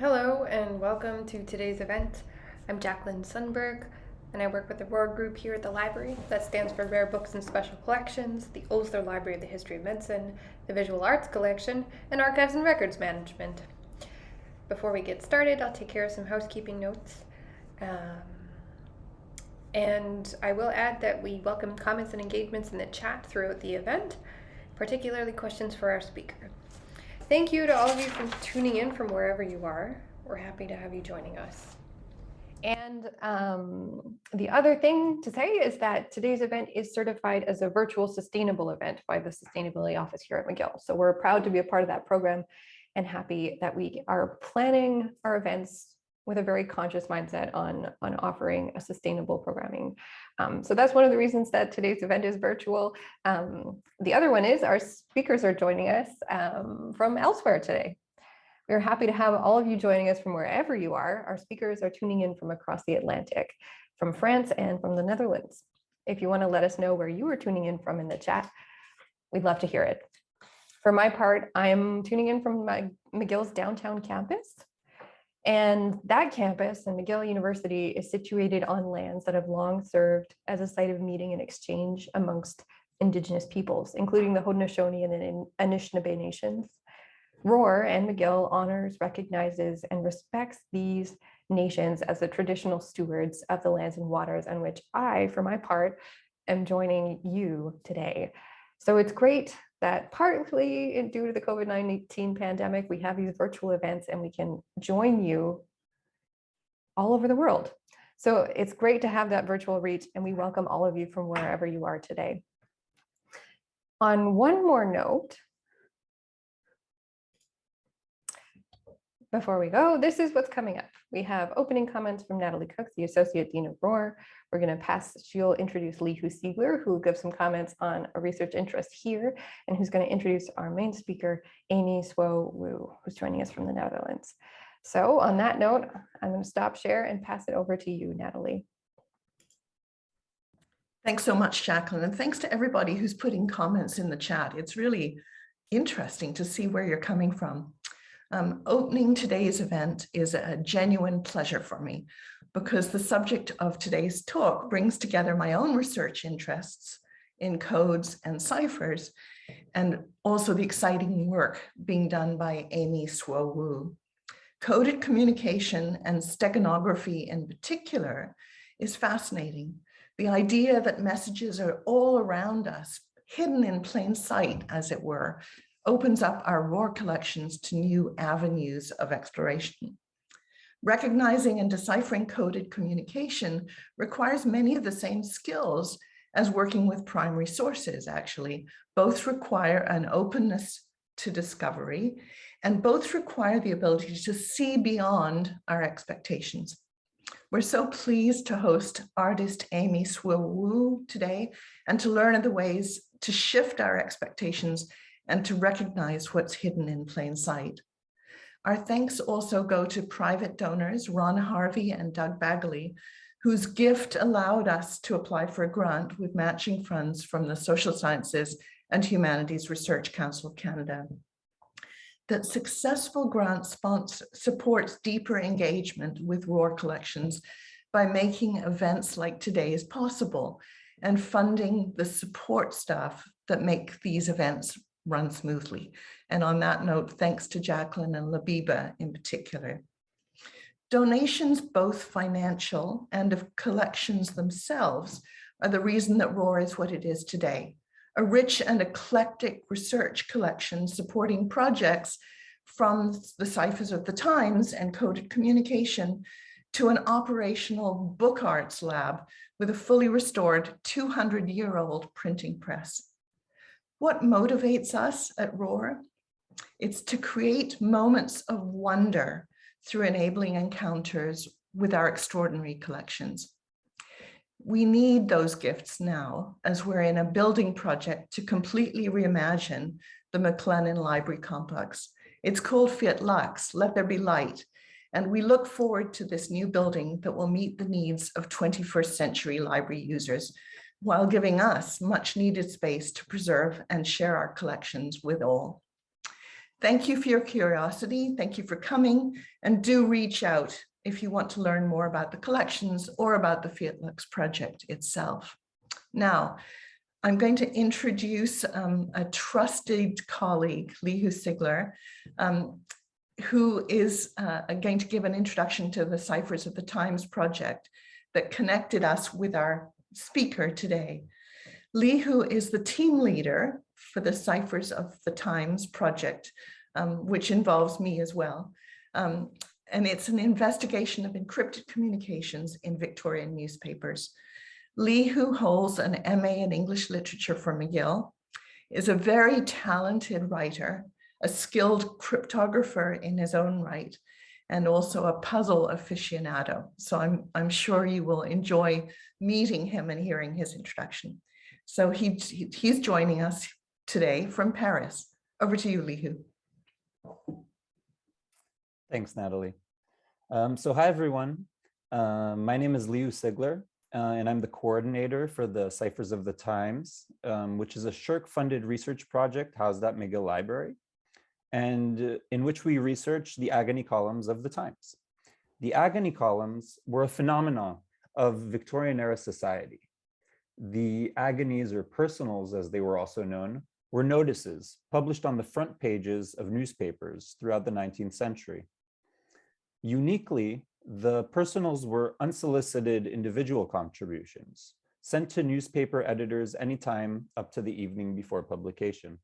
Hello and welcome to today's event. I'm Jacqueline Sundberg and I work with the ROAR group here at the library. That stands for Rare Books and Special Collections, the Osler Library of the History of Medicine, the Visual Arts Collection, and Archives and Records Management. Before we get started, I'll take care of some housekeeping notes. And I will add that we welcome comments and engagements in the chat throughout the event, particularly questions for our speaker. Thank you to all of you for tuning in from wherever you are. We're happy to have you joining us. And the other thing to say is that today's event is certified as a virtual sustainable event by the Sustainability Office here at McGill. So we're proud to be a part of that program and happy that we are planning our events with a very conscious mindset on offering a sustainable programming. So that's one of the reasons that today's event is virtual. The other one is our speakers are joining us from elsewhere today. We're happy to have all of you joining us from wherever you are. Our speakers are tuning in from across the Atlantic, from France and from the Netherlands. If you want to let us know where you are tuning in from in the chat, we'd love to hear it. For my part, I'm tuning in from McGill's downtown campus. And that campus and McGill University is situated on lands that have long served as a site of meeting and exchange amongst Indigenous peoples, including the Haudenosaunee and Anishinaabe nations. ROAR and McGill honors, recognizes, and respects these nations as the traditional stewards of the lands and waters on which I, for my part, am joining you today. So it's great that partly due to the COVID-19 pandemic, we have these virtual events and we can join you all over the world. So it's great to have that virtual reach, and we welcome all of you from wherever you are today. On one more note, before we go, this is what's coming up. We have opening comments from Nathalie Cooke, the Associate Dean of ROAR. We're going to she'll introduce Leehu Sigler, who will give some comments on a research interest here, and who's going to introduce our main speaker, Suo Wu, who's joining us from the Netherlands. So on that note, I'm going to stop share and pass it over to you, Nathalie. Thanks so much, Jacqueline, and thanks to everybody who's putting comments in the chat. It's really interesting to see where you're coming from. Opening today's event is a genuine pleasure for me because the subject of today's talk brings together my own research interests in codes and ciphers, and also the exciting work being done by Suo Wu. Coded communication and steganography in particular is fascinating. The idea that messages are all around us, hidden in plain sight, as it were, opens up our ROAR collections to new avenues of exploration. Recognizing and deciphering coded communication requires many of the same skills as working with primary sources, actually. Both require an openness to discovery, and both require the ability to see beyond our expectations. We're so pleased to host artist Suo Wu today and to learn of the ways to shift our expectations and to recognize what's hidden in plain sight. Our thanks also go to private donors, Ron Harvey and Doug Bagley, whose gift allowed us to apply for a grant with matching funds from the Social Sciences and Humanities Research Council of Canada. That successful grant supports deeper engagement with ROAR collections by making events like today's possible and funding the support staff that make these events run smoothly. And on that note, thanks to Jacqueline and Labiba in particular. Donations, both financial and of collections themselves, are the reason that ROAR is what it is today. A rich and eclectic research collection supporting projects from the ciphers of the times and coded communication to an operational book arts lab with a fully restored 200-year-old printing press. What motivates us at ROAR? It's to create moments of wonder through enabling encounters with our extraordinary collections. We need those gifts now as we're in a building project to completely reimagine the McLennan Library Complex. It's called Fiat Lux, Let There Be Light. And we look forward to this new building that will meet the needs of 21st century library users while giving us much needed space to preserve and share our collections with all. Thank you for your curiosity. Thank you for coming, and do reach out if you want to learn more about the collections or about the Fiat Lux project itself. Now, I'm going to introduce a trusted colleague, Leehu Sigler, who is going to give an introduction to the Ciphers of the Times project that connected us with our speaker today. Leehu is the team leader for the Ciphers of the Times project, which involves me as well. And it's an investigation of encrypted communications in Victorian newspapers. Leehu holds an MA in English literature from McGill, is a very talented writer, a skilled cryptographer in his own right, and also a puzzle aficionado. So I'm sure you will enjoy meeting him and hearing his introduction. So he's joining us today from Paris. Over to you, Leehu. Thanks, Nathalie. So hi, everyone. My name is Leehu Sigler, and I'm the coordinator for the Ciphers of the Times, which is a SSHRC-funded research project housed at McGill Library, and in which we research the agony columns of the Times. The agony columns were a phenomenon of Victorian-era society. The agonies, or personals as they were also known, were notices published on the front pages of newspapers throughout the 19th century. Uniquely, the personals were unsolicited individual contributions sent to newspaper editors anytime up to the evening before publication.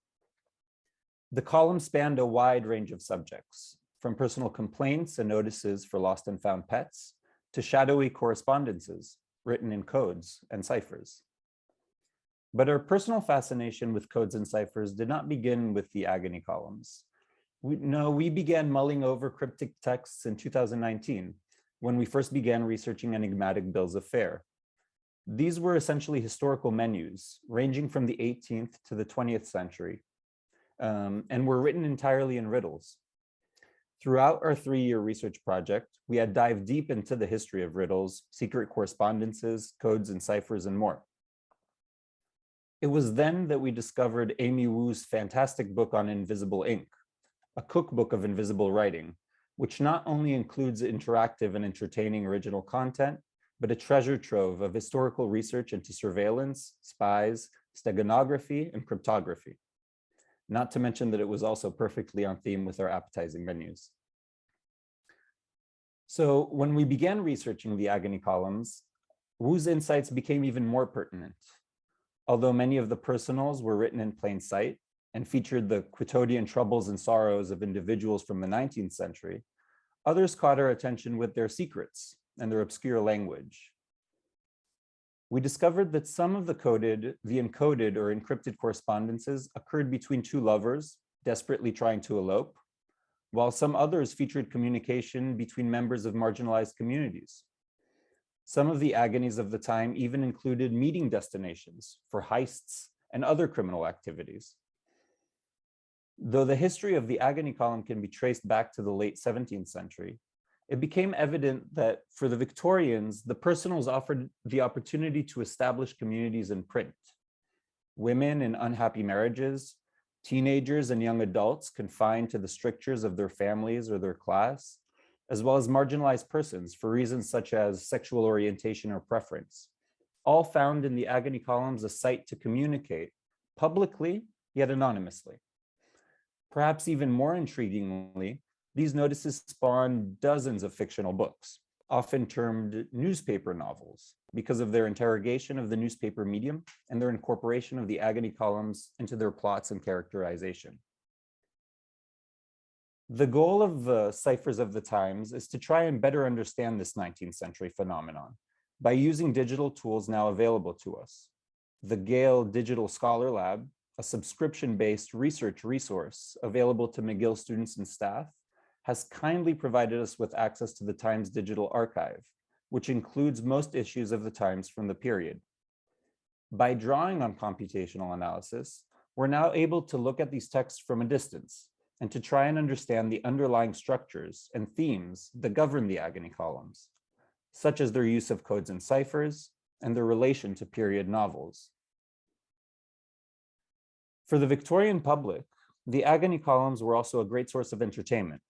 The column spanned a wide range of subjects, from personal complaints and notices for lost and found pets to shadowy correspondences written in codes and ciphers. But our personal fascination with codes and ciphers did not begin with the agony columns. We began mulling over cryptic texts in 2019, when we first began researching enigmatic bills of fare. These were essentially historical menus, ranging from the 18th to the 20th century, and were written entirely in riddles. Throughout our 3-year research project, we had dived deep into the history of riddles, secret correspondences, codes and ciphers, and more. It was then that we discovered Amy Wu's fantastic book on invisible ink, a cookbook of invisible writing, which not only includes interactive and entertaining original content, but a treasure trove of historical research into surveillance, spies, steganography, and cryptography. Not to mention that it was also perfectly on theme with our appetizing menus. So when we began researching the agony columns, Wu's insights became even more pertinent. Although many of the personals were written in plain sight and featured the quotidian troubles and sorrows of individuals from the 19th century, others caught our attention with their secrets and their obscure language. We discovered that some of the encoded or encrypted correspondences occurred between two lovers desperately trying to elope, while some others featured communication between members of marginalized communities. Some of the agonies of the time even included meeting destinations for heists and other criminal activities. Though the history of the agony column can be traced back to the late 17th century, it became evident that for the Victorians, the personals offered the opportunity to establish communities in print. Women in unhappy marriages, teenagers and young adults confined to the strictures of their families or their class, as well as marginalized persons for reasons such as sexual orientation or preference, all found in the agony columns a site to communicate publicly, yet anonymously. Perhaps even more intriguingly, these notices spawned dozens of fictional books, often termed newspaper novels, because of their interrogation of the newspaper medium and their incorporation of the agony columns into their plots and characterization. The goal of the Ciphers of the Times is to try and better understand this 19th century phenomenon by using digital tools now available to us. The Gale Digital Scholar Lab, a subscription-based research resource available to McGill students and staff, has kindly provided us with access to the Times digital archive, which includes most issues of the Times from the period. By drawing on computational analysis, we're now able to look at these texts from a distance and to try and understand the underlying structures and themes that govern the agony columns, such as their use of codes and ciphers and their relation to period novels. For the Victorian public, The agony columns were also a great source of entertainment,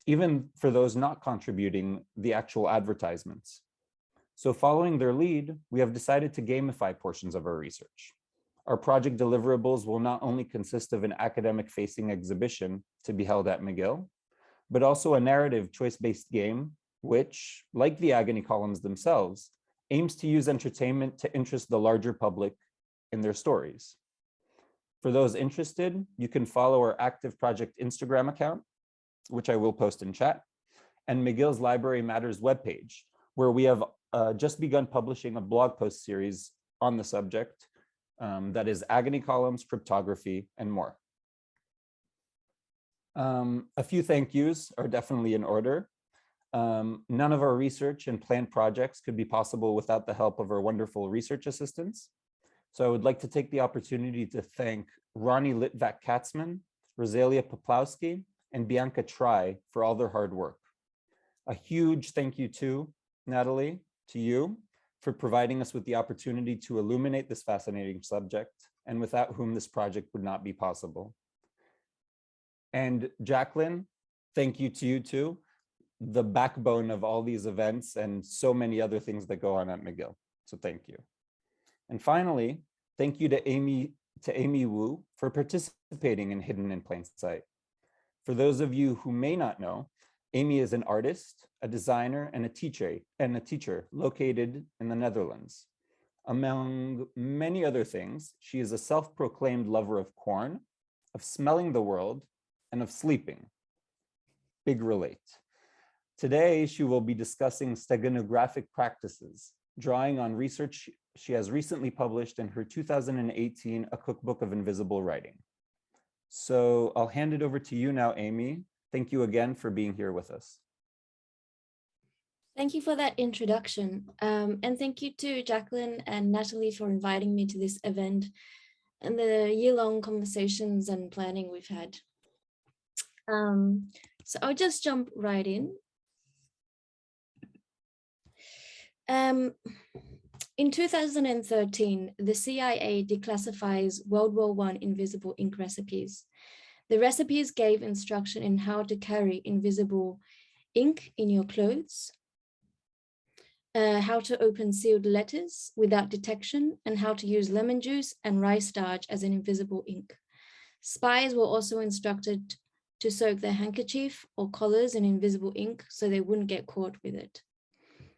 even for those not contributing the actual advertisements. So following their lead, we have decided to gamify portions of our research. Our project deliverables will not only consist of an academic-facing exhibition to be held at McGill, but also a narrative choice-based game, which, like the agony columns themselves, aims to use entertainment to interest the larger public in their stories. For those interested, you can follow our active project Instagram account, which I will post in chat, and McGill's Library Matters webpage, where we have just begun publishing a blog post series on the subject that is agony columns, cryptography, and more. A few thank yous are definitely in order. None of our research and planned projects could be possible without the help of our wonderful research assistants. So I would like to take the opportunity to thank Ronnie Litvak-Katzman, Rosalia Poplowski, and Bianca Try for all their hard work. A huge thank you to Nathalie, to you, for providing us with the opportunity to illuminate this fascinating subject, and without whom this project would not be possible. And Jacqueline, thank you to you too, the backbone of all these events and so many other things that go on at McGill. So thank you. And finally, thank you to Amy Wu for participating in Hidden in Plain Sight. For those of you who may not know, Amy is an artist, a designer, and a teacher located in the Netherlands. Among many other things, she is a self-proclaimed lover of corn, of smelling the world, and of sleeping. Big relate. Today, she will be discussing steganographic practices, drawing on research she has recently published in her 2018 A Cookbook of Invisible Writing. So I'll hand it over to you now, Amy. Thank you again for being here with us. Thank you for that introduction. And thank you to Jacqueline and Nathalie for inviting me to this event and the year-long conversations and planning we've had. So I'll just jump right in. In 2013, the CIA declassifies World War I invisible ink recipes. The recipes gave instruction in how to carry invisible ink in your clothes, how to open sealed letters without detection, and how to use lemon juice and rice starch as an invisible ink. Spies were also instructed to soak their handkerchief or collars in invisible ink so they wouldn't get caught with it.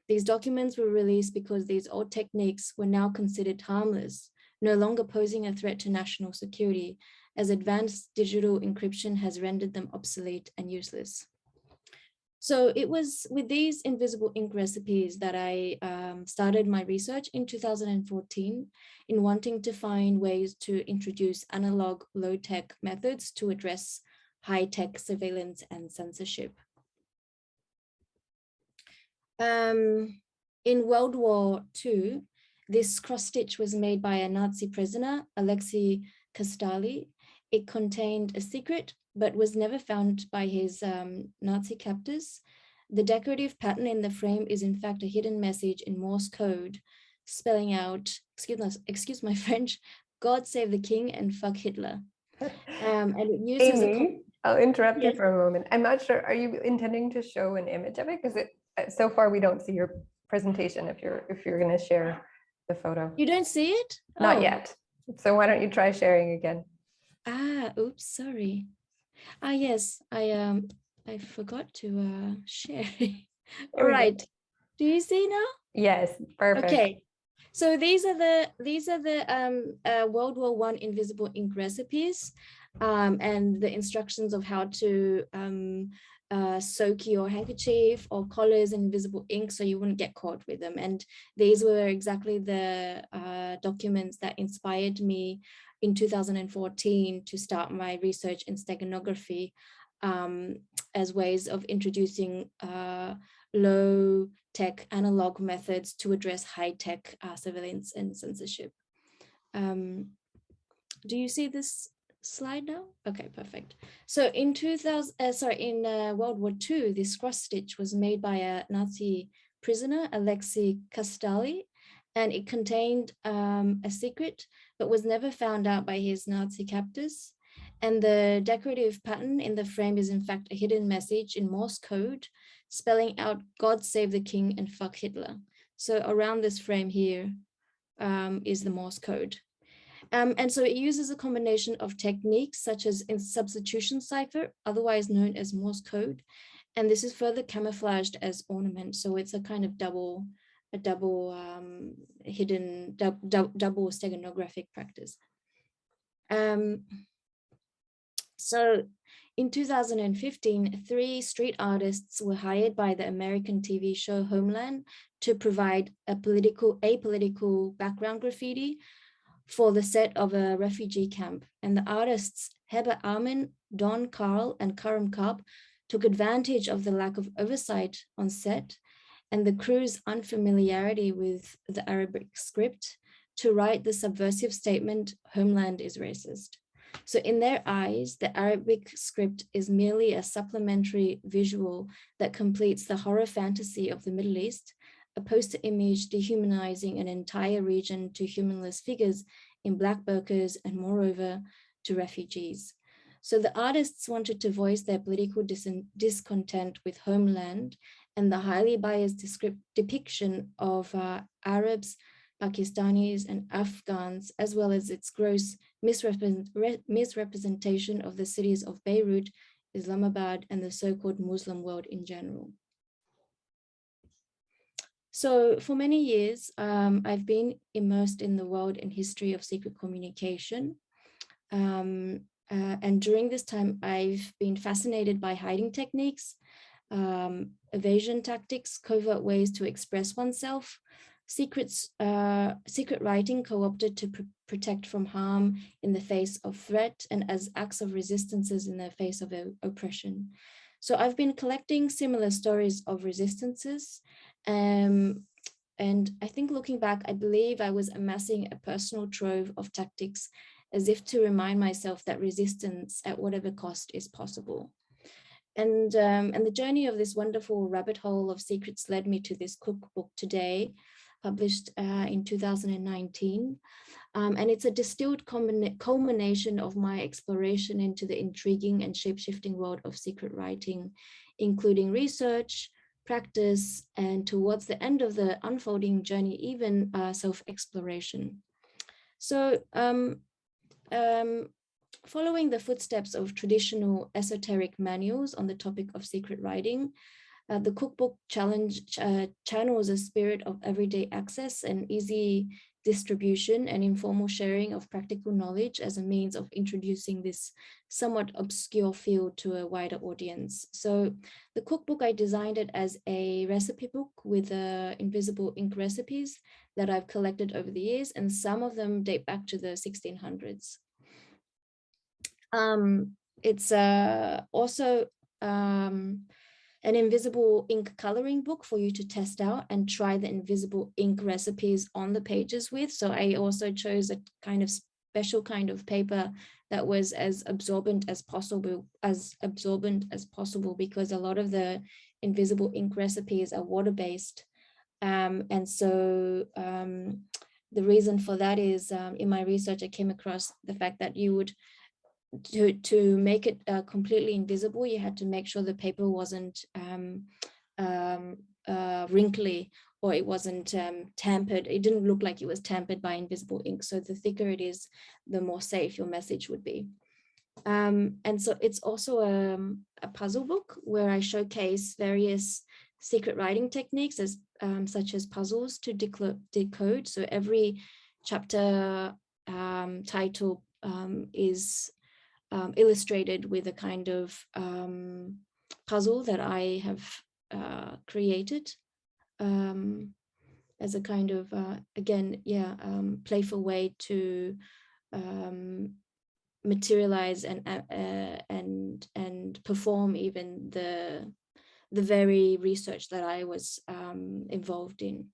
These documents were released because these old techniques were now considered harmless, no longer posing a threat to national security, as advanced digital encryption has rendered them obsolete and useless. So it was with these invisible ink recipes that I started my research in 2014 in wanting to find ways to introduce analog low-tech methods to address high-tech surveillance and censorship. In World War II, this cross-stitch was made by a Nazi prisoner, Alexei Kastali. It contained a secret, but was never found by his Nazi captors. The decorative pattern in the frame is in fact a hidden message in Morse code, spelling out, excuse my French, God save the king and fuck Hitler. And it uses Amy, I'll interrupt Yes. you for a moment. I'm not sure, are you intending to show an image of it? Because so far we don't see your presentation if you're going to share the photo. You don't see it? Not Oh. yet. So why don't you try sharing again? Oops, sorry. Yes, I forgot to share. All right. Do you see now? Yes, perfect. Okay. So these are the World War I invisible ink recipes, and the instructions of how to soak your handkerchief or collars in invisible ink so you wouldn't get caught with them. And these were exactly the documents that inspired me in 2014 to start my research in steganography as ways of introducing low-tech analog methods to address high-tech surveillance and censorship. Do you see this slide now? Okay, perfect. So in World War II, this cross-stitch was made by a Nazi prisoner, Alexei Kastali, and it contained a secret, but was never found out by his Nazi captors. And the decorative pattern in the frame is in fact a hidden message in Morse code, spelling out God save the king and fuck Hitler. So around this frame here is the Morse code. And so it uses a combination of techniques such as in substitution cipher, otherwise known as Morse code. And this is further camouflaged as ornament. So it's a kind of double steganographic practice. So in 2015, 3 street artists were hired by the American TV show Homeland to provide apolitical background graffiti for the set of a refugee camp. And the artists Heba Amin, Don Carl, and Karam Karp took advantage of the lack of oversight on set and the crew's unfamiliarity with the Arabic script to write the subversive statement, "Homeland is racist." So in their eyes, the Arabic script is merely a supplementary visual that completes the horror fantasy of the Middle East, a poster image dehumanizing an entire region to humanless figures in black burqas and moreover to refugees. So the artists wanted to voice their political discontent with Homeland and the highly biased depiction of Arabs, Pakistanis, and Afghans, as well as its gross misrepresentation of the cities of Beirut, Islamabad, and the so-called Muslim world in general. So for many years, I've been immersed in the world and history of secret communication. And during this time, I've been fascinated by hiding techniques, evasion tactics, covert ways to express oneself, secret writing co-opted to protect from harm in the face of threat and as acts of resistances in the face of oppression. So I've been collecting similar stories of resistances. And I think looking back, I believe I was amassing a personal trove of tactics as if to remind myself that resistance at whatever cost is possible. And the journey of this wonderful rabbit hole of secrets led me to this cookbook today, published in 2019. And it's a distilled culmination of my exploration into the intriguing and shape-shifting world of secret writing, including research, practice, and towards the end of the unfolding journey, even self-exploration. So following the footsteps of traditional esoteric manuals on the topic of secret writing, the Cookbook channels a spirit of everyday access and easy distribution and informal sharing of practical knowledge as a means of introducing this somewhat obscure field to a wider audience. So the Cookbook, I designed it as a recipe book with invisible ink recipes that I've collected over the years, and some of them date back to the 1600s. It's also an invisible ink coloring book for you to test out and try the invisible ink recipes on the pages with. So I also chose a kind of special kind of paper that was as absorbent as possible, because a lot of the invisible ink recipes are water-based. And so the reason for that is in my research, I came across the fact that you would, to make it completely invisible, you had to make sure the paper wasn't wrinkly, or it wasn't tampered. It didn't look like it was tampered by invisible ink. So the thicker it is, the more safe your message would be. And so it's also a puzzle book where I showcase various secret writing techniques as such as puzzles to decode. So every chapter title is illustrated with a kind of puzzle that I have created as a kind of, again, playful way to materialize and perform even the very research that I was involved in.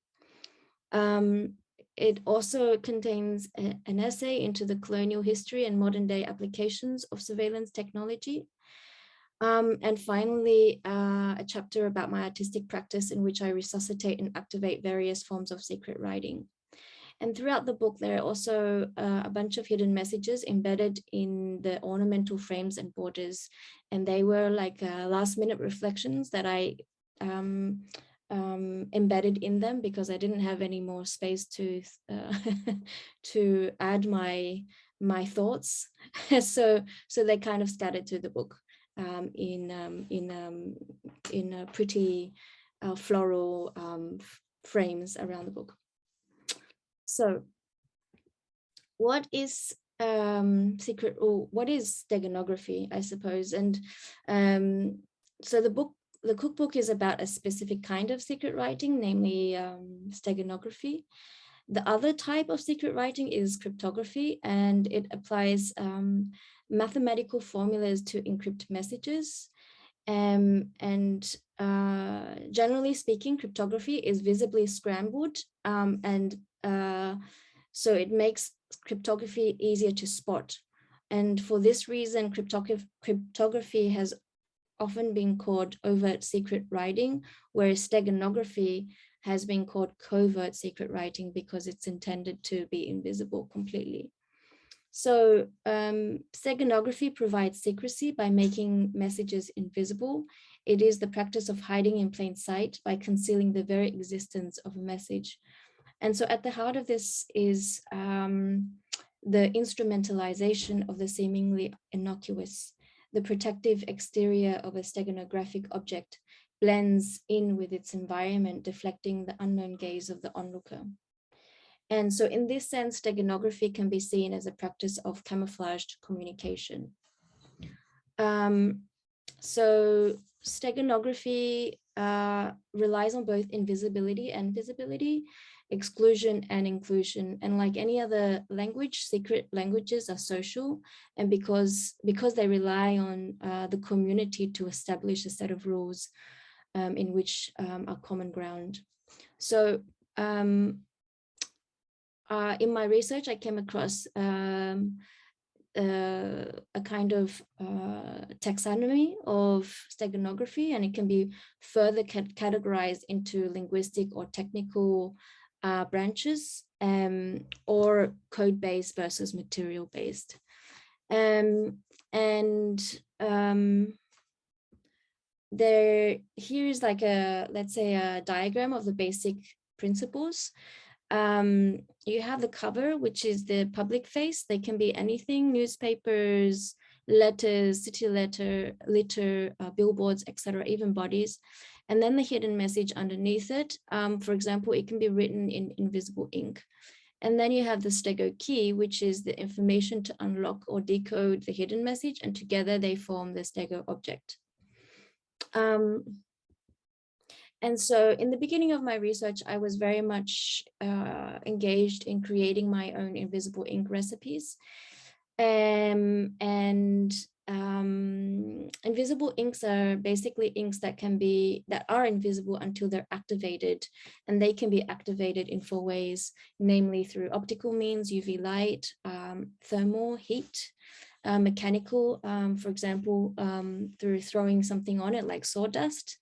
It also contains an essay into the colonial history and modern day applications of surveillance technology. And finally, a chapter about my artistic practice in which I resuscitate and activate various forms of secret writing. And throughout the book, there are also a bunch of hidden messages embedded in the ornamental frames and borders. And they were like last minute reflections that I embedded in them because I didn't have any more space to to add my thoughts. so they kind of scattered through the book in pretty floral frames around the book. So what is secret, or what is steganography, I suppose? And so the cookbook is about a specific kind of secret writing, namely steganography. The other type of secret writing is cryptography, and it applies mathematical formulas to encrypt messages. Generally speaking, cryptography is visibly scrambled, so it makes cryptography easier to spot. And for this reason, cryptography has often been called overt secret writing, whereas steganography has been called covert secret writing because it's intended to be invisible completely. So steganography provides secrecy by making messages invisible. It is the practice of hiding in plain sight by concealing the very existence of a message. And so at the heart of this is the instrumentalization of the seemingly innocuous. The protective exterior of a steganographic object blends in with its environment, deflecting the unknown gaze of the onlooker. And so in this sense, steganography can be seen as a practice of camouflaged communication. So steganography relies on both invisibility and visibility, exclusion and inclusion. And like any other language, secret languages are social. And because they rely on the community to establish a set of rules in which are common ground. So in my research, I came across a kind of taxonomy of steganography, and it can be further categorized into linguistic or technical branches, or code-based versus material-based. Here's like let's say a diagram of the basic principles. You have the cover, which is the public face. They can be anything: newspapers, letters, city litter, billboards, etc., even bodies. And then the hidden message underneath it. For example, it can be written in invisible ink. And then you have the stego key, which is the information to unlock or decode the hidden message, and together they form the stego object. And so in the beginning of my research, I was very much engaged in creating my own invisible ink recipes. Invisible inks are basically inks that are invisible until they're activated, and they can be activated in 4 ways, namely through optical means, UV light, thermal heat, mechanical, for example, through throwing something on it like sawdust,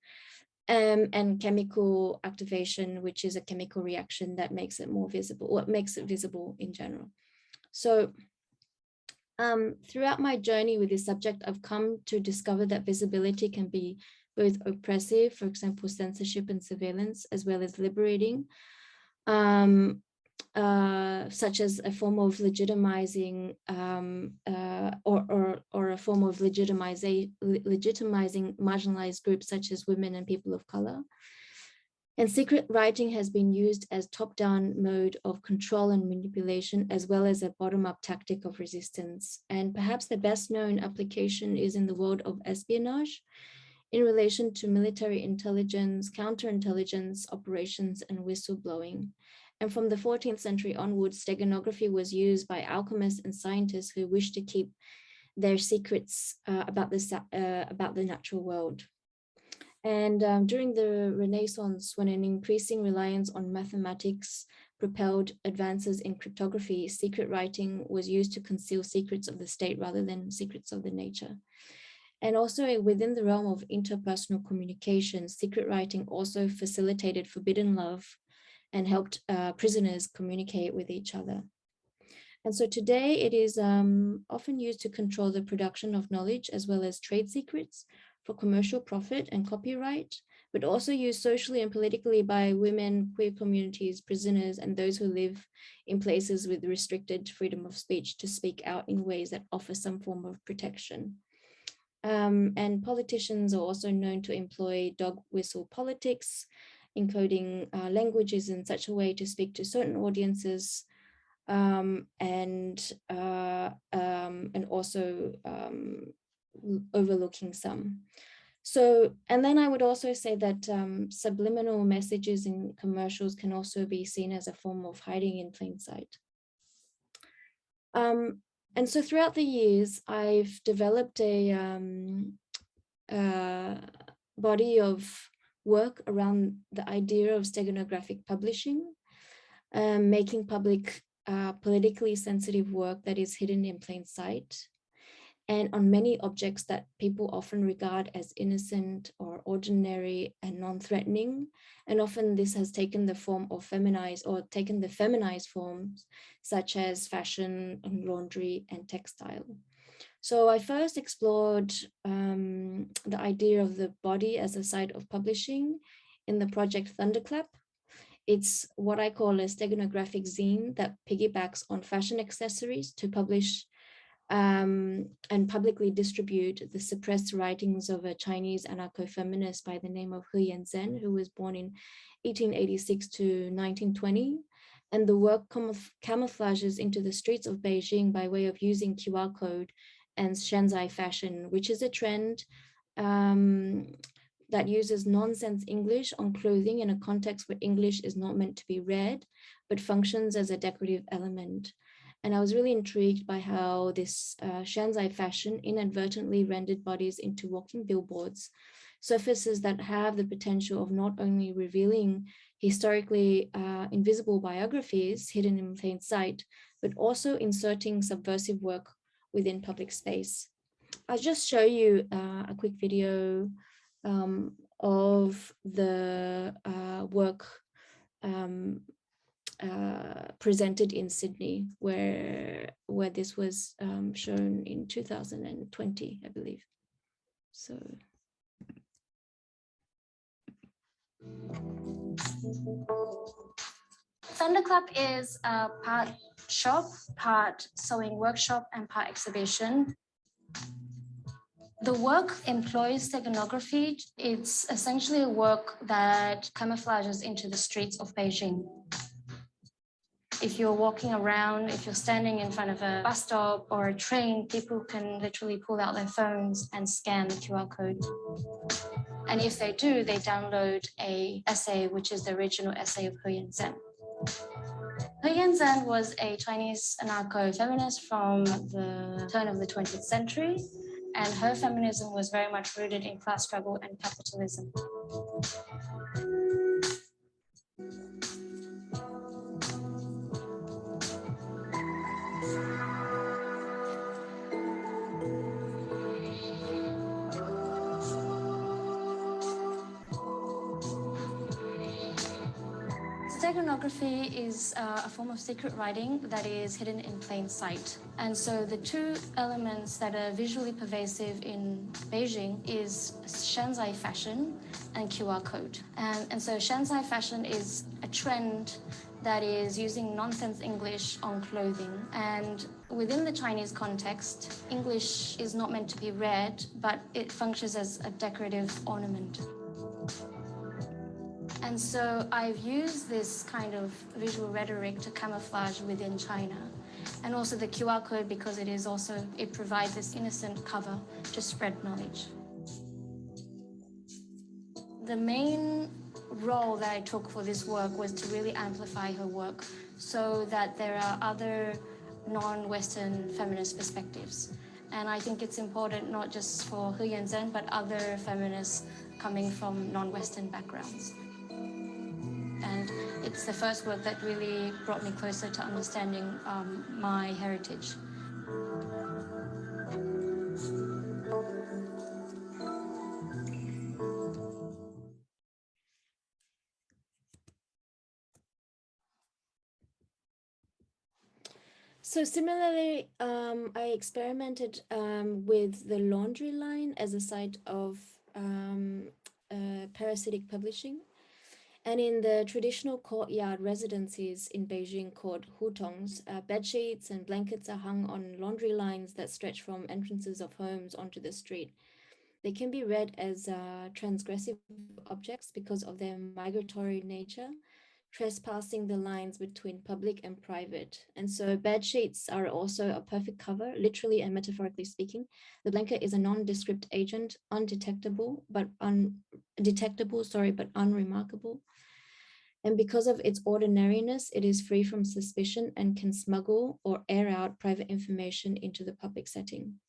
and chemical activation, which is a chemical reaction that makes it more visible, or makes it visible in general. So throughout my journey with this subject, I've come to discover that visibility can be both oppressive, for example, censorship and surveillance, as well as liberating, such as a form of legitimizing or a form of legitimizing marginalized groups such as women and people of color. And secret writing has been used as top-down mode of control and manipulation, as well as a bottom-up tactic of resistance. And perhaps the best known application is in the world of espionage in relation to military intelligence, counterintelligence operations, and whistleblowing. And from the 14th century onwards, steganography was used by alchemists and scientists who wished to keep their secrets about the natural world. And during the Renaissance, when an increasing reliance on mathematics propelled advances in cryptography, secret writing was used to conceal secrets of the state rather than secrets of the nature. And also within the realm of interpersonal communication, secret writing also facilitated forbidden love and helped prisoners communicate with each other. And so today it is often used to control the production of knowledge as well as trade secrets for commercial profit and copyright, but also used socially and politically by women, queer communities, prisoners, and those who live in places with restricted freedom of speech to speak out in ways that offer some form of protection. And politicians are also known to employ dog whistle politics, encoding languages in such a way to speak to certain audiences, and also overlooking some. So, and then I would also say that subliminal messages in commercials can also be seen as a form of hiding in plain sight. And so throughout the years, I've developed a body of work around the idea of steganographic publishing, making public politically sensitive work that is hidden in plain sight, and on many objects that people often regard as innocent or ordinary and non-threatening. And often this has taken the form of feminized forms, such as fashion and laundry and textile. So I first explored the idea of the body as a site of publishing in the project Thunderclap. It's what I call a steganographic zine that piggybacks on fashion accessories to publish and publicly distribute the suppressed writings of a Chinese anarcho-feminist by the name of He Yanzhen, who was born in 1886 to 1920. And the work camouflages into the streets of Beijing by way of using QR code and Shenzai fashion, which is a trend that uses nonsense English on clothing in a context where English is not meant to be read, but functions as a decorative element. And I was really intrigued by how this Shenzai fashion inadvertently rendered bodies into walking billboards, surfaces that have the potential of not only revealing historically invisible biographies hidden in plain sight, but also inserting subversive work within public space. I'll just show you a quick video of the work presented in Sydney, where this was shown in 2020, I believe. So. Thunderclap is a part shop, part sewing workshop, and part exhibition. The work employs steganography. It's essentially a work that camouflages into the streets of Beijing. If you're walking around, if you're standing in front of a bus stop or a train, people can literally pull out their phones and scan the QR code. And if they do, they download an essay, which is the original essay of He Yanzhen. He Yanzhen was a Chinese anarcho-feminist from the turn of the 20th century, and her feminism was very much rooted in class struggle and capitalism. Steganography is a form of secret writing that is hidden in plain sight. And so the two elements that are visually pervasive in Beijing is Shenzai fashion and QR code. And so Shenzai fashion is a trend that is using nonsense English on clothing. And within the Chinese context, English is not meant to be read, but it functions as a decorative ornament. And so I've used this kind of visual rhetoric to camouflage within China. And also the QR code, because it provides this innocent cover to spread knowledge. The main role that I took for this work was to really amplify her work so that there are other non-Western feminist perspectives. And I think it's important not just for He Yanzhen, but other feminists coming from non-Western backgrounds. And it's the first work that really brought me closer to understanding my heritage. So similarly, I experimented with the laundry line as a site of parasitic publishing. And in the traditional courtyard residencies in Beijing called hutongs, bed sheets and blankets are hung on laundry lines that stretch from entrances of homes onto the street. They can be read as transgressive objects because of their migratory nature, trespassing the lines between public and private. And so bed sheets are also a perfect cover, literally and metaphorically speaking. The blanket is a nondescript agent, undetectable, but unremarkable. And because of its ordinariness, it is free from suspicion and can smuggle or air out private information into the public setting.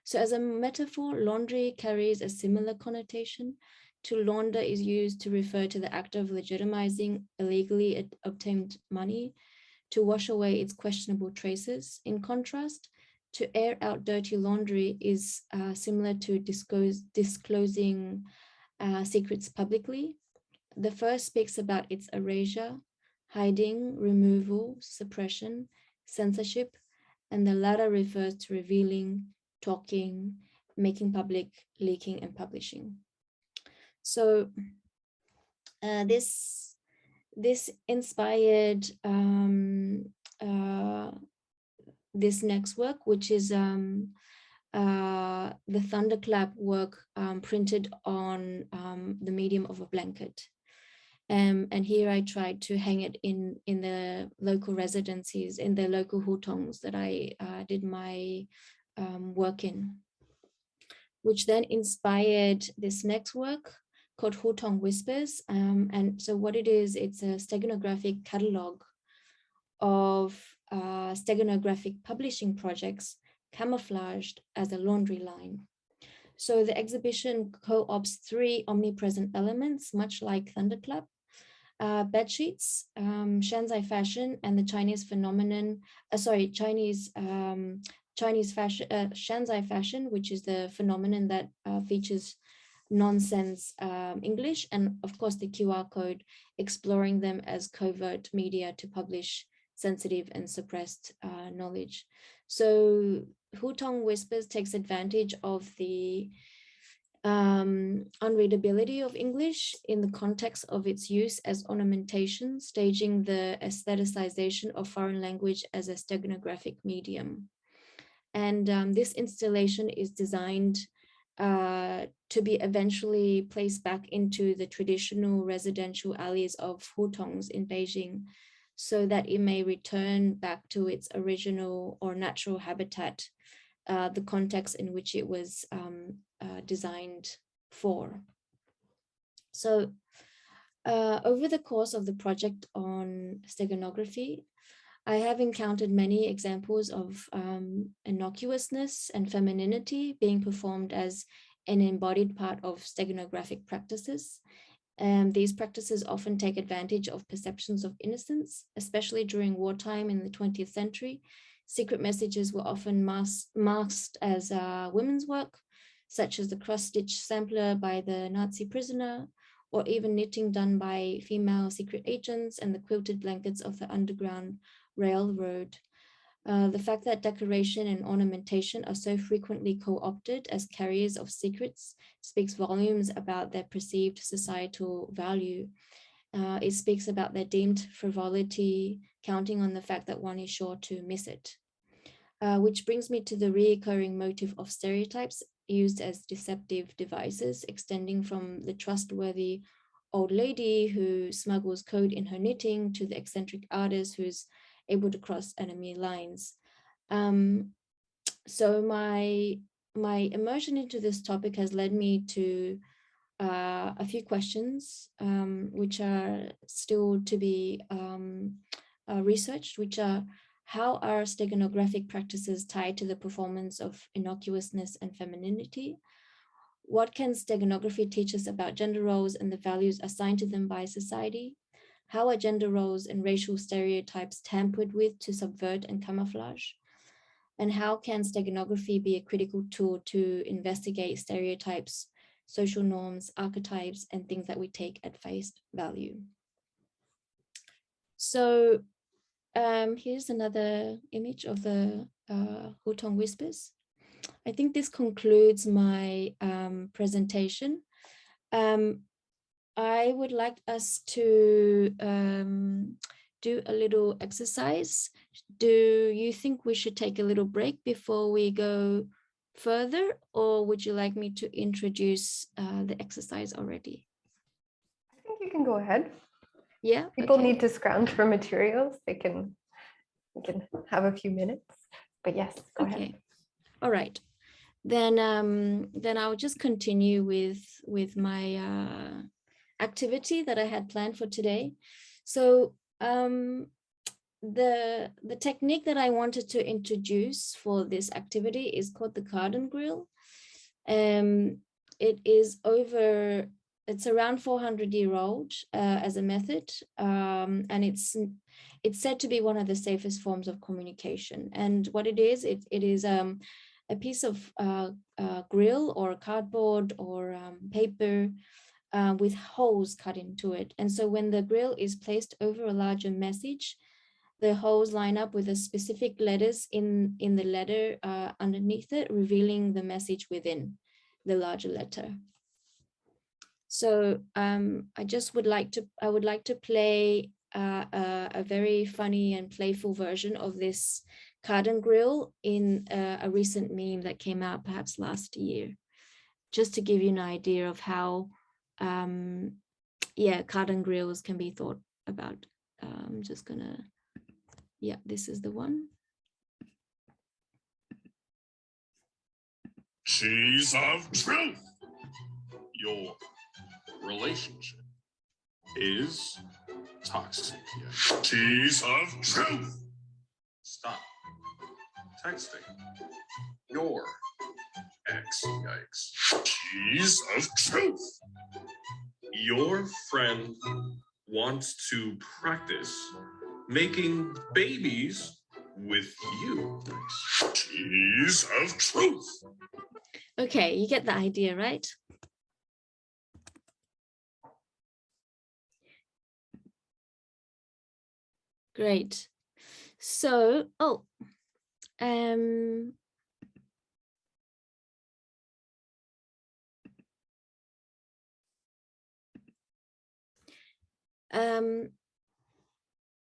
So as a metaphor, laundry carries a similar connotation. To launder is used to refer to the act of legitimizing illegally obtained money, to wash away its questionable traces. In contrast, to air out dirty laundry is similar to disclosing secrets publicly. The first speaks about its erasure, hiding, removal, suppression, censorship, and the latter refers to revealing, talking, making public, leaking, and publishing. So this inspired this next work, which is the thunderclap work printed on the medium of a blanket. And here I tried to hang it in the local residencies, in the local hutongs that I did my work in, which then inspired this next work called Hutong Whispers. And so what it is, it's a steganographic catalog of steganographic publishing projects camouflaged as a laundry line. So the exhibition co-ops 3 omnipresent elements, much like Thunderclap: bed sheets, Shanzai fashion, and the Chinese phenomenon, Chinese fashion, Shanzai fashion, which is the phenomenon that features nonsense English, and of course the QR code, exploring them as covert media to publish sensitive and suppressed knowledge. So Hutong Whispers takes advantage of the unreadability of English in the context of its use as ornamentation, staging the aestheticization of foreign language as a steganographic medium. And this installation is designed to be eventually placed back into the traditional residential alleys of hutongs in Beijing, so that it may return back to its original or natural habitat, the context in which it was designed for. So over the course of the project on steganography, I have encountered many examples of innocuousness and femininity being performed as an embodied part of steganographic practices. These practices often take advantage of perceptions of innocence, especially during wartime in the 20th century. Secret messages were often masked as women's work, such as the cross-stitch sampler by the Nazi prisoner, or even knitting done by female secret agents and the quilted blankets of the Underground Railroad. The fact that decoration and ornamentation are so frequently co-opted as carriers of secrets speaks volumes about their perceived societal value. It speaks about their deemed frivolity, counting on the fact that one is sure to miss it. Which brings me to the recurring motif of stereotypes used as deceptive devices, extending from the trustworthy old lady who smuggles code in her knitting to the eccentric artist who's able to cross enemy lines. So my immersion into this topic has led me to a few questions, which are still to be researched, which are: how are steganographic practices tied to the performance of innocuousness and femininity? What can steganography teach us about gender roles and the values assigned to them by society? How are gender roles and racial stereotypes tampered with to subvert and camouflage? And how can steganography be a critical tool to investigate stereotypes, social norms, archetypes, and things that we take at face value? So here's another image of the Hutong Whispers. I think this concludes my presentation. I would like us to do a little exercise. Do you think we should take a little break before we go further, or would you like me to introduce the exercise already? I think you can go ahead. Yeah. People okay. need to scrounge for materials. We can have a few minutes, but yes, go ahead. Okay. All right. Then I'll just continue with my activity that I had planned for today. So the technique that I wanted to introduce for this activity is called the Cardan Grille. It's around 400-year-old as a method, and it's said to be one of the safest forms of communication. And what it is a piece of grille or cardboard or paper with holes cut into it. And so when the grille is placed over a larger message, the holes line up with the specific letters in the letter underneath it, revealing the message within the larger letter. So I would like to play a very funny and playful version of this Cardan Grille in a recent meme that came out perhaps last year, just to give you an idea of how Cardan Grilles can be thought about. I'm just gonna, this is the one. Cheese of truth. Your relationship is toxic. Cheese of truth. Stop texting your ex. Yikes. Cheese of truth. Your friend wants to practice making babies with you. Cheese of truth. Okay, you get the idea, right? Great. So,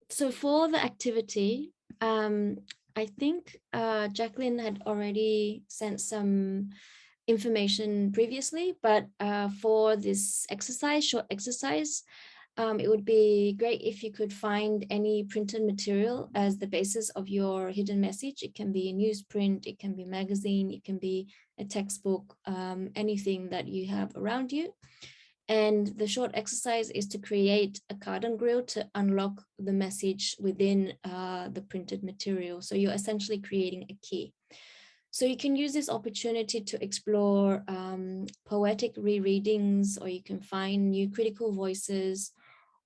so for the activity, I think Jacqueline had already sent some information previously, but for this exercise, short exercise, it would be great if you could find any printed material as the basis of your hidden message. It can be a newsprint, it can be a magazine, it can be a textbook, anything that you have around you. And the short exercise is to create a Cardan Grille to unlock the message within the printed material. So you're essentially creating a key. So you can use this opportunity to explore poetic rereadings, or you can find new critical voices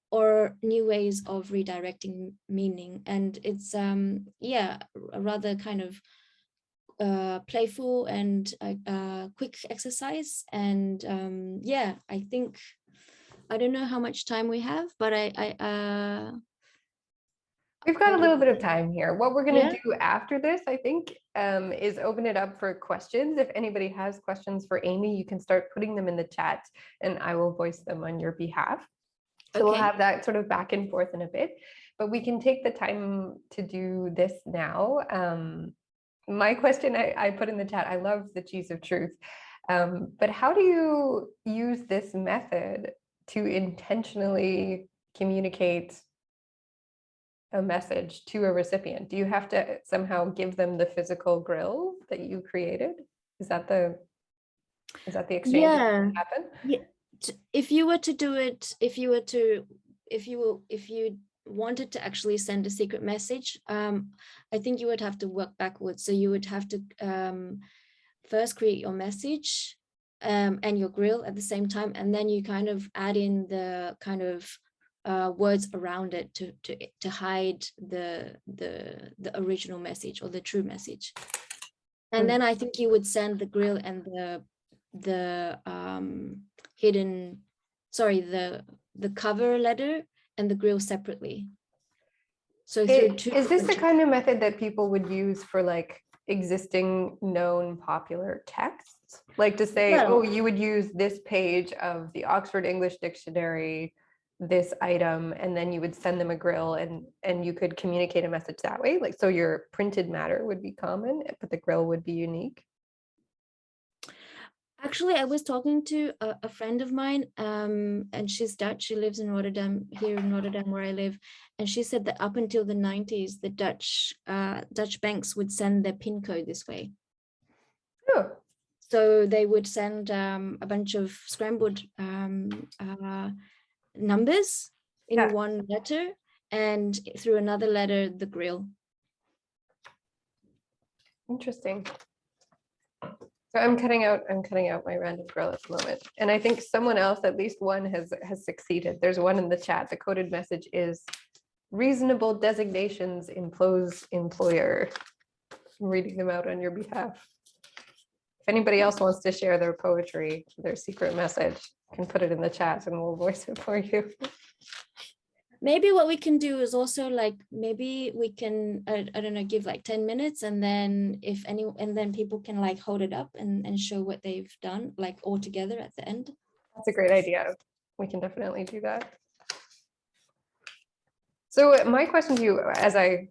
or new ways of redirecting meaning. And it's a rather kind of playful and quick exercise. And I think, I don't know how much time we have, but We've got a little bit of time here. What we're going to Yeah. do after this, I think, is open it up for questions. If anybody has questions for Amy, you can start putting them in the chat and I will voice them on your behalf. So we'll have that sort of back and forth in a bit, but we can take the time to do this now. My question I put in the chat, I love the cheese of truth, but how do you use this method to intentionally communicate a message to a recipient? Do you have to somehow give them the physical grille that you created? Is that the exchange that happen? Yeah. If you were to do it, if you wanted to actually send a secret message, I think you would have to work backwards. So you would have to first create your message and your grille at the same time, and then you kind of add in the kind of words around it to hide the original message or the true message. And then I think you would send the grille and the cover letter and the grille separately. So through two Is this the different- kind of method that people would use for like existing known popular texts? Like to say, Well- oh, you would use this page of the Oxford English Dictionary, this item, and then you would send them a Grille and you could communicate a message that way. Like, so your printed matter would be common, but the Grille would be unique. Actually, I was talking to a friend of mine, and she's Dutch. She lives in Rotterdam, here in Rotterdam, where I live. And she said that up until the 90s, the Dutch banks would send their PIN code this way. Oh, So they would send a bunch of scrambled numbers in Yeah. one letter, and through another letter, the Grille. interesting. So I'm cutting out my random Grille at the moment. And I think someone else, at least one, has succeeded. There's one in the chat. The coded message is reasonable designations impose employer. I'm reading them out on your behalf. If anybody else wants to share their poetry, their secret message, can put it in the chat and we'll voice it for you. Maybe what we can do is also like, maybe we can, I don't know, give like 10 minutes, and then and then people can like hold it up and show what they've done, like all together at the end. That's a great idea. We can definitely do that. So my question to you, as I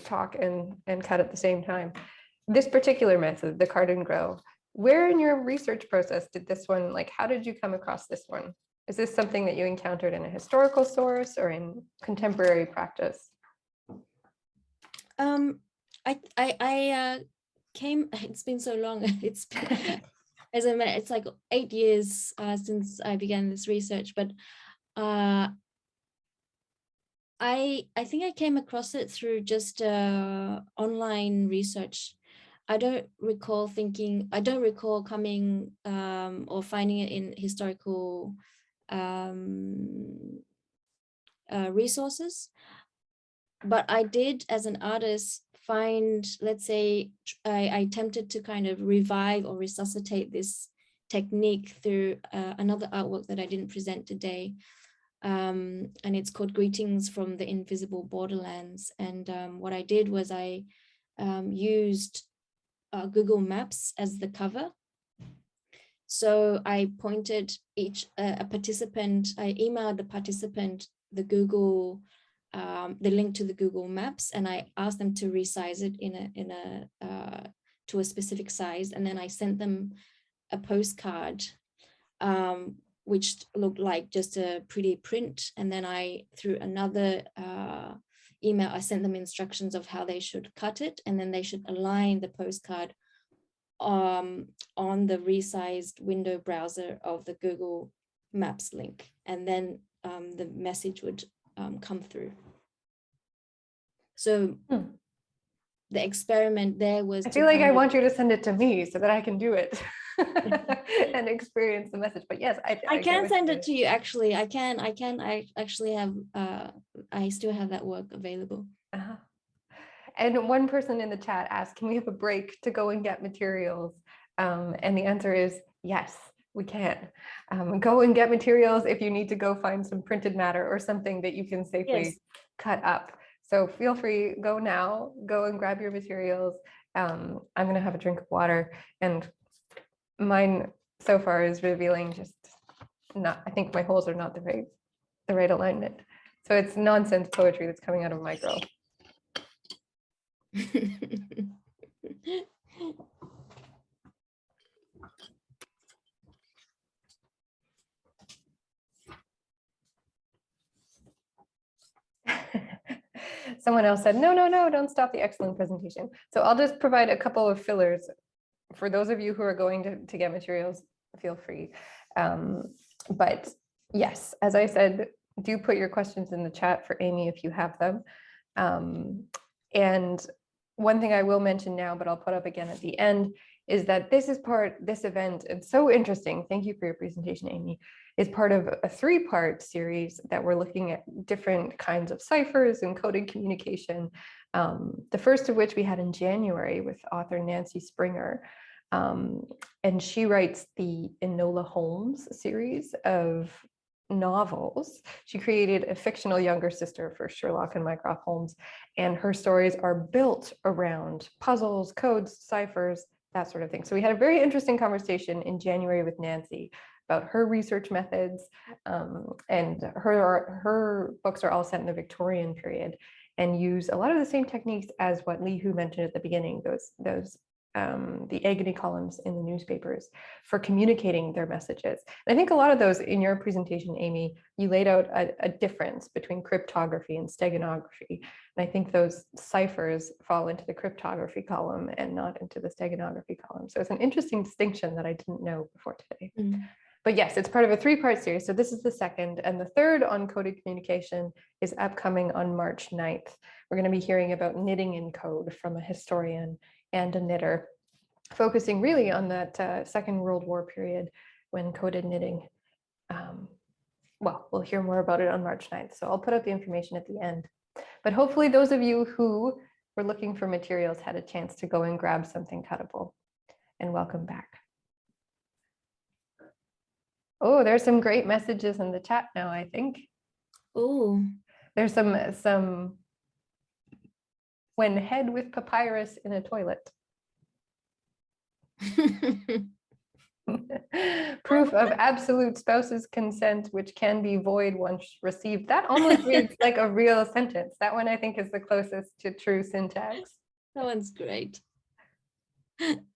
talk and cut at the same time, this particular method, the Cardan Grille, where in your research process did this one, like, how did you come across this one? Is this something that you encountered in a historical source or in contemporary practice? I came, it's been so long. It's been, as I meant, it's like 8 years since I began this research, but I think I came across it through just online research. I don't recall coming or finding it in historical resources, but I did, as an artist, find, let's say, I attempted to kind of revive or resuscitate this technique through another artwork that I didn't present today, and it's called Greetings from the Invisible Borderlands. And what I did was I used Google Maps as the cover. So I pointed a participant, I emailed the participant the link to the Google Maps, and I asked them to resize it to a specific size, and then I sent them a postcard, which looked like just a pretty print, and then through another email, I sent them instructions of how they should cut it, and then they should align the postcard on the resized window browser of the Google Maps link, and then the message would come through. So the experiment there was, I feel like I want you to send it to me so that I can do it and experience the message. But yes, I can send it to you. Actually, I actually have I still have that work available. Uh-huh. And one person in the chat asked, can we have a break to go and get materials? And the answer is yes, we can. Go and get materials if you need to go find some printed matter or something that you can safely cut up. So feel free, go now, go and grab your materials. I'm gonna have a drink of water, and mine so far is revealing just not, I think my holes are not the right alignment. So it's nonsense poetry that's coming out of my Grille. Someone else said, no, don't stop the excellent presentation. So I'll just provide a couple of fillers for those of you who are going to get materials, feel free. But yes, as I said, do put your questions in the chat for Amy if you have them. And one thing I will mention now, but I'll put up again at the end, is that this event, it's so interesting. Thank you for your presentation, Amy, is part of a 3-part series that we're looking at different kinds of ciphers and coded communication. The first of which we had in January with author Nancy Springer. And she writes the Enola Holmes series of novels. She created a fictional younger sister for Sherlock and Mycroft Holmes, and her stories are built around puzzles, codes, ciphers, that sort of thing. So we had a very interesting conversation in January with Nancy about her research methods, and her books are all set in the Victorian period and use a lot of the same techniques as what Leehu mentioned at the beginning, the agony columns in the newspapers for communicating their messages. And I think a lot of those in your presentation, Amy, you laid out a difference between cryptography and steganography. And I think those ciphers fall into the cryptography column and not into the steganography column. So it's an interesting distinction that I didn't know before today. But yes, it's part of a 3-part series. So this is the second, and the third on coded communication is upcoming on March 9th. We're going to be hearing about knitting in code from a historian and a knitter, focusing really on that Second World War period when coded knitting, well, we'll hear more about it on March 9th. So I'll put up the information at the end. But hopefully those of you who were looking for materials had a chance to go and grab something cuttable. And welcome back. Oh, there's some great messages in the chat now, I think. Oh, There's some when head with papyrus in a toilet. Proof of absolute spouse's consent, which can be void once received. That almost reads like a real sentence. That one I think is the closest to true syntax. that one's great.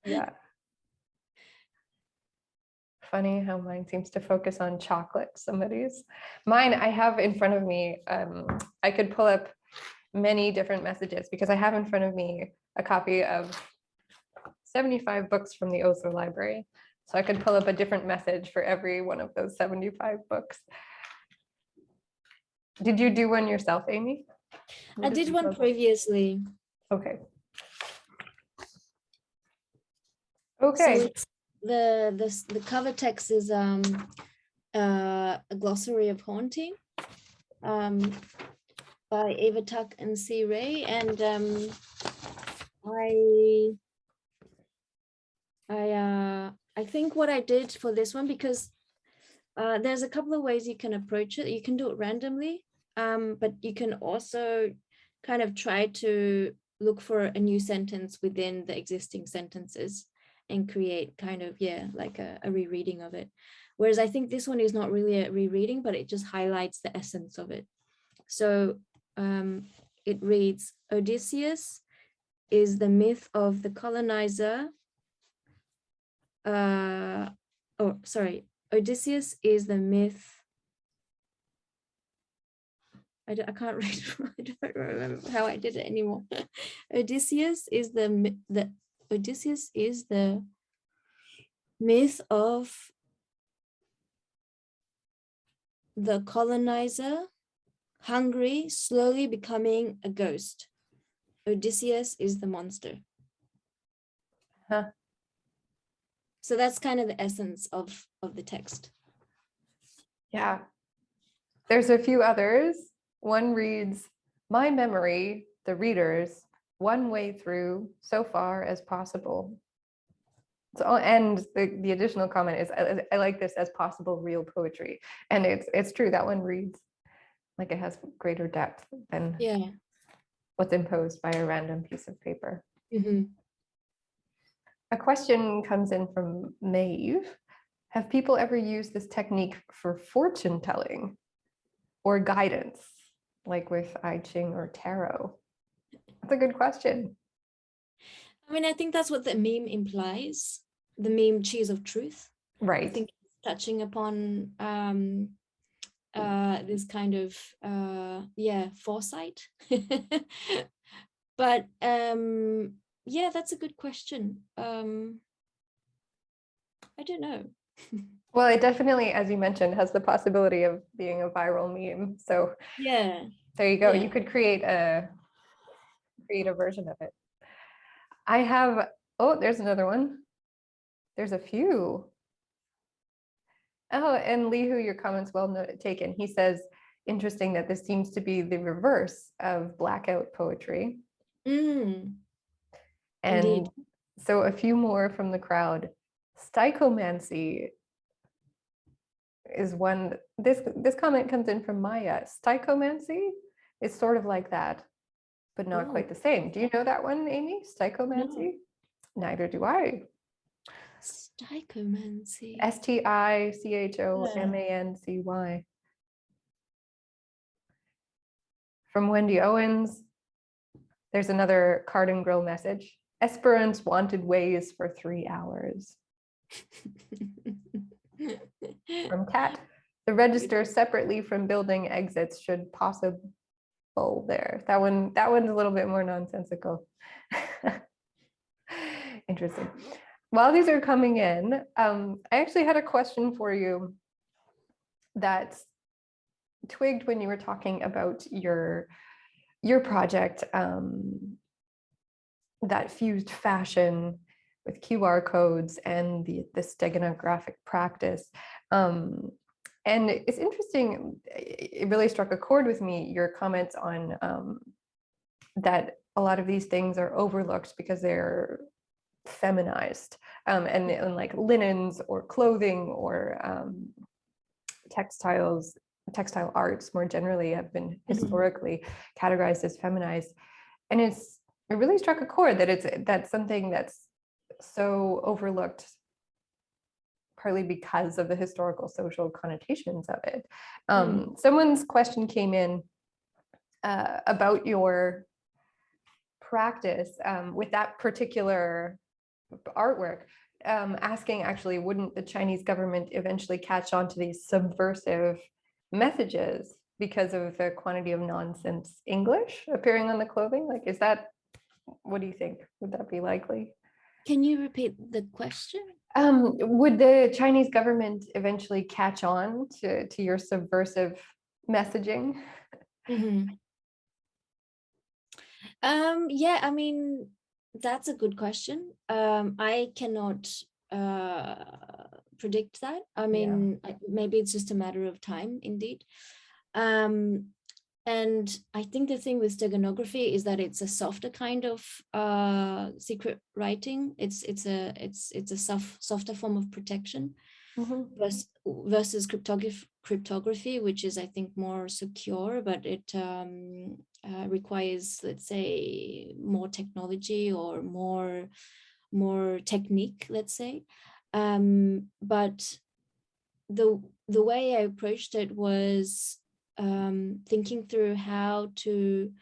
Yeah. Funny how mine seems to focus on chocolate. Somebody's. Mine, I have in front of me, I could pull up many different messages because I have in front of me a copy of 75 books from the Osler Library. So I could pull up a different message for every one of those 75 books. Did you do one yourself, Amy? I did one previously. Okay. Okay. So it's the cover text is a glossary of haunting by Ava Tuck and C. Ray, and I think what I did for this one, because there's a couple of ways you can approach it. You can do it randomly, but you can also kind of try to look for a new sentence within the existing sentences and create kind of, like a rereading of it. Whereas I think this one is not really a rereading, but it just highlights the essence of it. So it reads, Odysseus is the myth of the colonizer. Odysseus is the myth. I can't read. I don't remember how I did it anymore. Odysseus is the myth of the colonizer, hungry, slowly becoming a ghost. Odysseus is the monster. Huh. So that's kind of the essence of the text. Yeah. There's a few others. One reads, my memory, the readers, one way through so far as possible. So, and the additional comment is, I like this as possible real poetry. And it's true, that one reads like it has greater depth than what's imposed by a random piece of paper. Mm-hmm. A question comes in from Maeve. Have people ever used this technique for fortune telling or guidance, like with I Ching or tarot? That's a good question. I mean, I think that's what the meme implies, the meme Cheese of Truth. Right. I think it's touching upon this kind of, foresight. But that's a good question. I don't know. Well, it definitely, as you mentioned, has the possibility of being a viral meme. So yeah, there you go. Yeah. You could create a version of it. I have, there's another one. There's a few. Oh, and Leehu, your comments well taken. He says, interesting that this seems to be the reverse of blackout poetry. Mm. And Indeed. so a few more from the crowd. Stichomancy is one, this comment comes in from Maya. Stichomancy is sort of like that, but not Oh. quite the same. Do you know that one, Amy? Stichomancy? Neither do I. Stichomancy. Stichomancy. From Wendy Owens, there's another Cardan Grille message. Esperance wanted ways for 3 hours. From Kat, the register separately from building exits should possible there. That one's a little bit more nonsensical. Interesting. While these are coming in, I actually had a question for you that twigged when you were talking about your project that fused fashion with QR codes and the steganographic practice. And it's interesting, it really struck a chord with me, your comments on that a lot of these things are overlooked because they're feminized, and like linens or clothing or textile arts more generally have been historically categorized as feminized. And it really struck a chord that that's something that's so overlooked, partly because of the historical social connotations of it. Someone's question came in about your practice with that particular artwork, asking actually, wouldn't the Chinese government eventually catch on to these subversive messages because of the quantity of nonsense English appearing on the clothing? Like, is that, what do you think? Would that be likely? Can you repeat the question? Would the Chinese government eventually catch on to your subversive messaging? Yeah, I mean, that's a good question. I cannot predict that. I mean, maybe it's just a matter of time, indeed. And I think the thing with steganography is that it's a softer kind of secret writing. It's a softer form of protection versus cryptography, which is, I think, more secure, but it requires, let's say, more technology or more technique, let's say. But the way I approached it was thinking through how to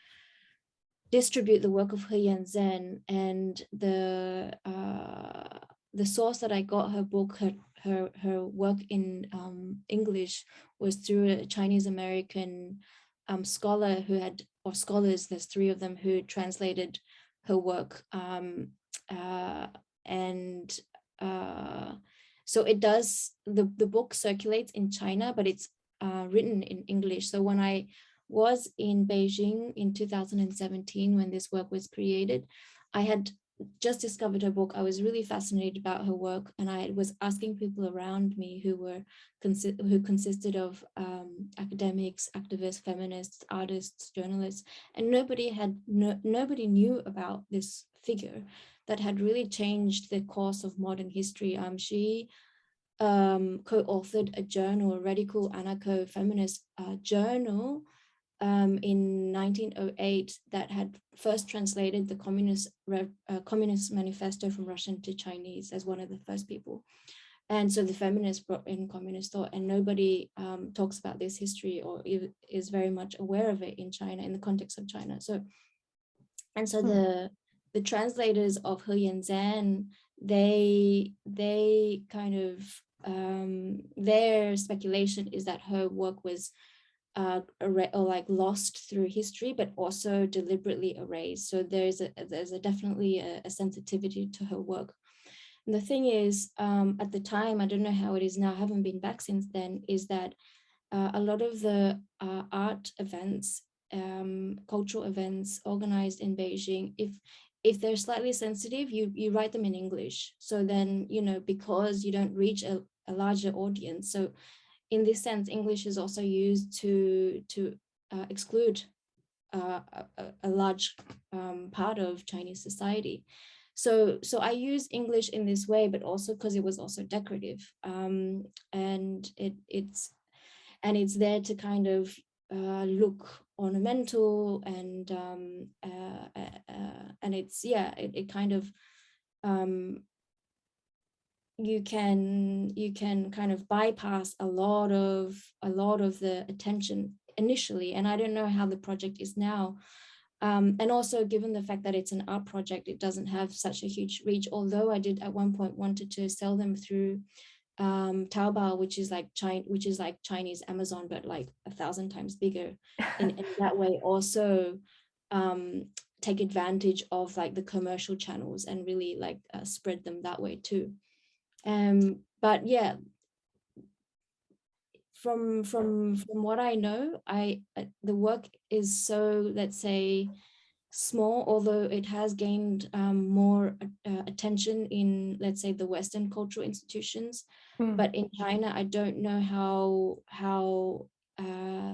distribute the work of He Yanzhen, and the source that I got her book, her work in English, was through a Chinese American scholar who had, or scholars, there's 3 of them, who translated her work, so it does, the book circulates in China, but it's written in English. So when I was in Beijing in 2017, when this work was created, I had just discovered her book. I was really fascinated about her work, and I was asking people around me who consisted of academics, activists, feminists, artists, journalists, and nobody knew about this figure that had really changed the course of modern history. She co-authored a journal, a radical anarcho-feminist journal in 1908 that had first translated the Communist Manifesto from Russian to Chinese as one of the first people. And so the feminists brought in communist thought, and nobody talks about this history or is very much aware of it in China, in the context of China. So the translators of He Yanzhen, they kind of, their speculation is that her work was lost through history, but also deliberately erased. So there's definitely a sensitivity to her work. And the thing is, at the time, I don't know how it is now, I haven't been back since then, is that a lot of the art events, cultural events organized in Beijing, if they're slightly sensitive, you write them in English. So then, because you don't reach a larger audience. So in this sense, English is also used to exclude a large part of Chinese society. So I use English in this way, but also because it was also decorative, and it's there to kind of look ornamental, and it's, yeah, it kind of you can kind of bypass a lot of the attention initially, and I don't know how the project is now. And also, given the fact that it's an art project, it doesn't have such a huge reach, although I did at one point wanted to sell them through Taobao, which is like Chinese Amazon, but like 1,000 times bigger. In that way, also take advantage of like the commercial channels and really like spread them that way too. But yeah, from what I know, the work is so, let's say, small, although it has gained more attention in, let's say, the Western cultural institutions. But in China, I don't know how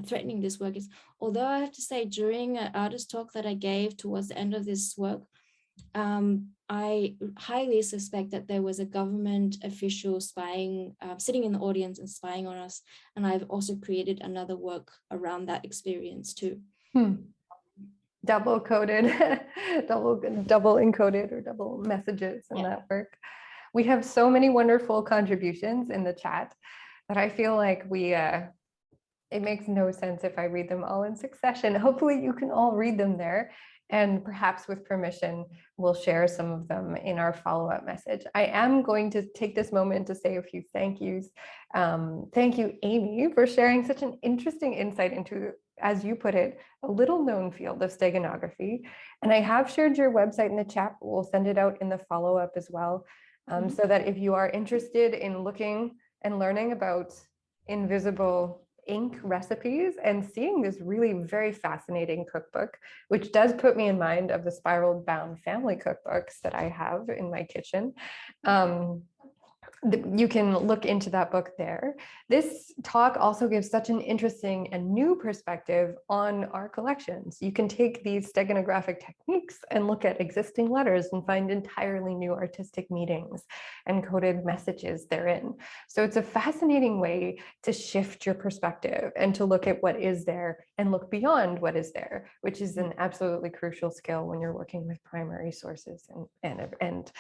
threatening this work is. Although I have to say, during an artist talk that I gave towards the end of this work, I highly suspect that there was a government official spying, sitting in the audience and spying on us. And I've also created another work around that experience too. Double coded, double encoded, or double messages in that work. We have so many wonderful contributions in the chat that I feel like it makes no sense if I read them all in succession. Hopefully you can all read them there, and perhaps with permission, we'll share some of them in our follow-up message. I am going to take this moment to say a few thank yous. Thank you, Amy, for sharing such an interesting insight into, as you put it, a little known field of steganography. And I have shared your website in the chat. We'll send it out in the follow-up as well, so that if you are interested in looking and learning about invisible ink recipes and seeing this really very fascinating cookbook, which does put me in mind of the spiral bound family cookbooks that I have in my kitchen. You can look into that book there. This talk also gives such an interesting and new perspective on our collections. You can take these steganographic techniques and look at existing letters and find entirely new artistic meanings and coded messages therein. So it's a fascinating way to shift your perspective and to look at what is there and look beyond what is there, which is an absolutely crucial skill when you're working with primary sources and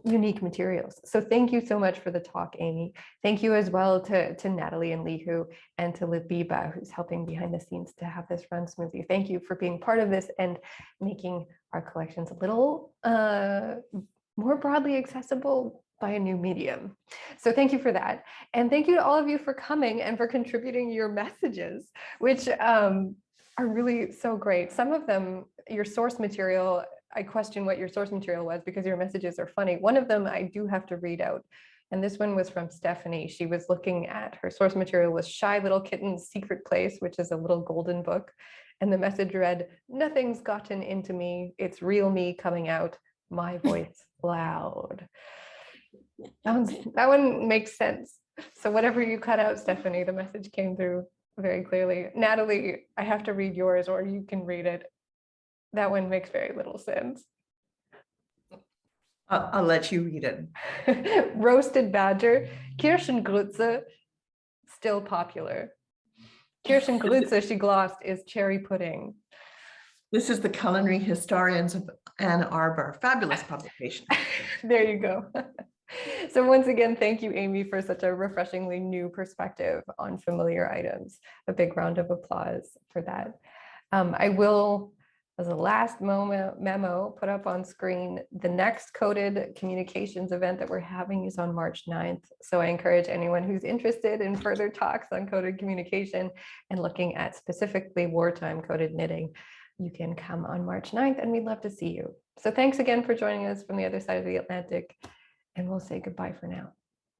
unique materials. So thank you so much for the talk, Amy. Thank you as well to Nathalie and Leehu, and to Labiba, who's helping behind the scenes to have this run smoothly. Thank you for being part of this and making our collections a little more broadly accessible by a new medium. So thank you for that. And thank you to all of you for coming and for contributing your messages, which are really so great. Some of them, your source material, I question what your source material was because your messages are funny. One of them I do have to read out. And this one was from Stephanie. She was looking at her source material was Shy Little Kitten's Secret Place, which is a little golden book. And the message read, "Nothing's gotten into me. It's real me coming out, my voice loud." That one makes sense. So whatever you cut out, Stephanie, the message came through very clearly. Nathalie, I have to read yours, or you can read it. That one makes very little sense. I'll let you read it. Roasted badger, Kirschengrütze, still popular. Kirschengrütze, she glossed, is cherry pudding. This is the Culinary Historians of Ann Arbor. Fabulous publication. There you go. So once again, thank you, Amy, for such a refreshingly new perspective on familiar items. A big round of applause for that. I will, as a last moment memo, put up on screen the next coded communications event that we're having is on March 9th. So I encourage anyone who's interested in further talks on coded communication and looking at specifically wartime coded knitting, you can come on March 9th and we'd love to see you. So thanks again for joining us from the other side of the Atlantic, and we'll say goodbye for now.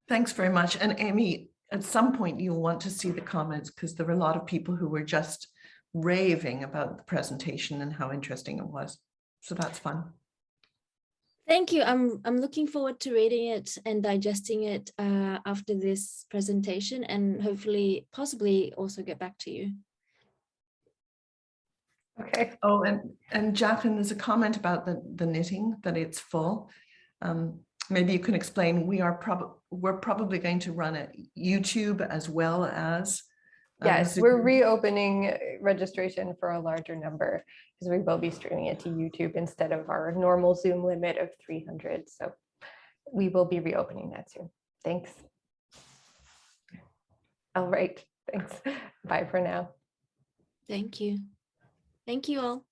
Thanks very much. And Amy, at some point you'll want to see the comments because there were a lot of people who were just raving about the presentation and how interesting it was. So that's fun. Thank you. I'm looking forward to reading it and digesting it after this presentation, and hopefully, possibly also get back to you. Okay. Oh, and Jacqueline, there's a comment about the knitting, that it's full. Maybe you can explain, we're probably going to run a YouTube as well as Yes, Zoom. we're reopening registration for a larger number because we will be streaming it to YouTube instead of our normal Zoom limit of 300. So we will be reopening that soon. Thanks. All right. Thanks. Bye for now. Thank you. Thank you all.